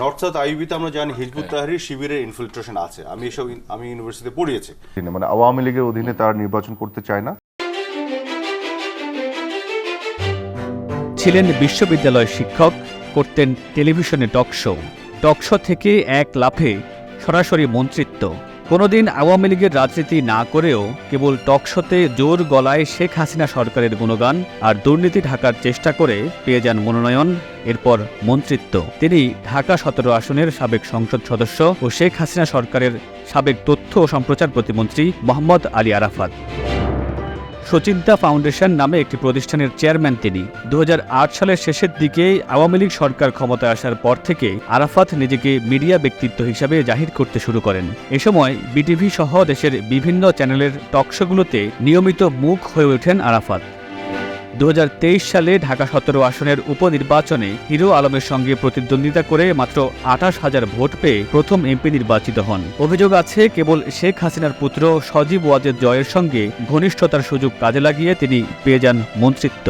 North south আইবিতে আমরা জানি Hizb ut Tahrir শিবিরের ইনফিল্ট্রেশন আছে। আমি ইউনিভার্সিটিতে পড়িয়েছি। মানে আওয়ামী লীগের অধীনে তার নির্বাচন করতে চায় না। ছিলেন বিশ্ববিদ্যালয় শিক্ষক, করতেন টেলিভিশনে টক শো থেকে এক লাফে সরাসরি মন্ত্রিত্ব। কোনোদিন আওয়ামী লীগের রাজনীতি না করেও কেবল টক শোতে জোর গলায় শেখ হাসিনা সরকারের গুণগান আর দুর্নীতি ঢাকার চেষ্টা করে পেয়ে যান মনোনয়ন, এরপর মন্ত্রিত্ব। তিনি ঢাকা ১৭ আসনের সাবেক সংসদ সদস্য ও শেখ হাসিনা সরকারের সাবেক তথ্য ও সম্প্রচার প্রতিমন্ত্রী মোহাম্মদ আলী আরাফাত। সচিন্তা ফাউন্ডেশন নামে একটি প্রতিষ্ঠানের চেয়ারম্যান তিনি। ২০০৮ সালের শেষের দিকে আওয়ামী লীগ সরকার ক্ষমতায় আসার পর থেকে আরাফাত নিজেকে মিডিয়া ব্যক্তিত্ব হিসাবে জাহির করতে শুরু করেন। এ সময় বিটিভি সহ দেশের বিভিন্ন চ্যানেলের টকশোগুলোতে নিয়মিত মুখ হয়ে ওঠেন আরাফাত। ২০২৩ সালে ঢাকা ১৭ আসনের উপনির্বাচনে হিরো আলমের সঙ্গে প্রতিদ্বন্দ্বিতা করে মাত্র ২৮,০০০ ভোট পেয়ে প্রথম এমপি নির্বাচিত হন। অভিযোগ আছে, কেবল শেখ হাসিনার পুত্র সজীব ওয়াজেদ জয়ের সঙ্গে ঘনিষ্ঠতার সুযোগ কাজে লাগিয়ে তিনি পেয়ে যান মন্ত্রিত্ব।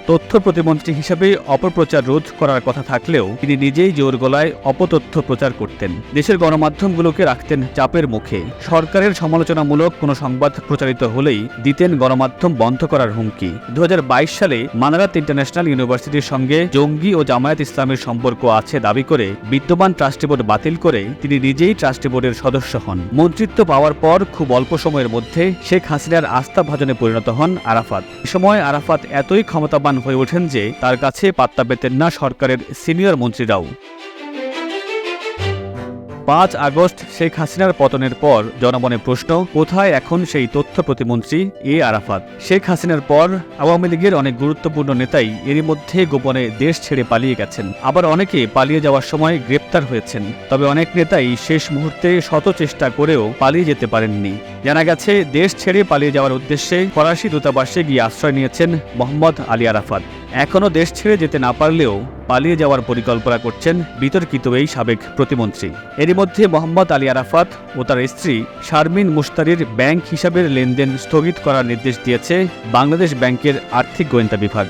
তথ্য প্রতিমন্ত্রী হিসেবে অপপ্রচার রোধ করার কথা থাকলেও তিনি নিজেই জোর গলায় অপতথ্য প্রচার করতেন। দেশের গণমাধ্যমগুলোকে রাখতেন চাপের মুখে। সরকারের সমালোচনামূলক কোনো সংবাদ প্রচারিত হলেই দিতেন গণমাধ্যম বন্ধ করার হুমকি। ২০২২ সালে মানারাত ইন্টারন্যাশনাল ইউনিভার্সিটির সঙ্গে জঙ্গি ও জামায়াত ইসলামের সম্পর্ক আছে দাবি করে বিদ্যমান ট্রাস্টি বোর্ড বাতিল করে তিনি নিজেই ট্রাস্টি বোর্ডের সদস্য হন। মন্ত্রিত্ব পাওয়ার পর খুব অল্প সময়ের মধ্যে শেখ হাসিনার আস্থাভাজনে পরিণত হন আরাফাত। এ সময় আরাফাত এতই ক্ষমতাবান হয়ে ওঠেন যে তার কাছে পাত্তা পেতেন না সরকারের সিনিয়র মন্ত্রীরাও। ৫ আগস্ট শেখ হাসিনার পতনের পর জনমনে প্রশ্ন, কোথায় এখন সেই তথ্য প্রতিমন্ত্রী আরাফাত? শেখ হাসিনার পর আওয়ামী লীগের অনেক গুরুত্বপূর্ণ নেতাই এরই মধ্যে গোপনে দেশ ছেড়ে পালিয়ে গেছেন, আবার অনেকে পালিয়ে যাওয়ার সময় গ্রেপ্তার হয়েছেন। তবে অনেক নেতাই শেষ মুহূর্তে শত চেষ্টা করেও পালিয়ে যেতে পারেননি। জানা গেছে, দেশ ছেড়ে পালিয়ে যাওয়ার উদ্দেশ্যে ফরাসি দূতাবাসে গিয়ে আশ্রয় নিয়েছেন মোহাম্মদ আলী আরাফাত। এখনও দেশ ছেড়ে যেতে না পারলেও পালিয়ে যাওয়ার পরিকল্পনা করছেন বিতর্কিত এই সাবেক প্রতিমন্ত্রী। এরই মধ্যে মোহাম্মদ আলী আরাফাত ও তার স্ত্রী শারমিন মুশতারির ব্যাংক হিসাবের লেনদেন স্থগিত করার নির্দেশ দিয়েছে বাংলাদেশ ব্যাংকের আর্থিক গোয়েন্দা বিভাগ।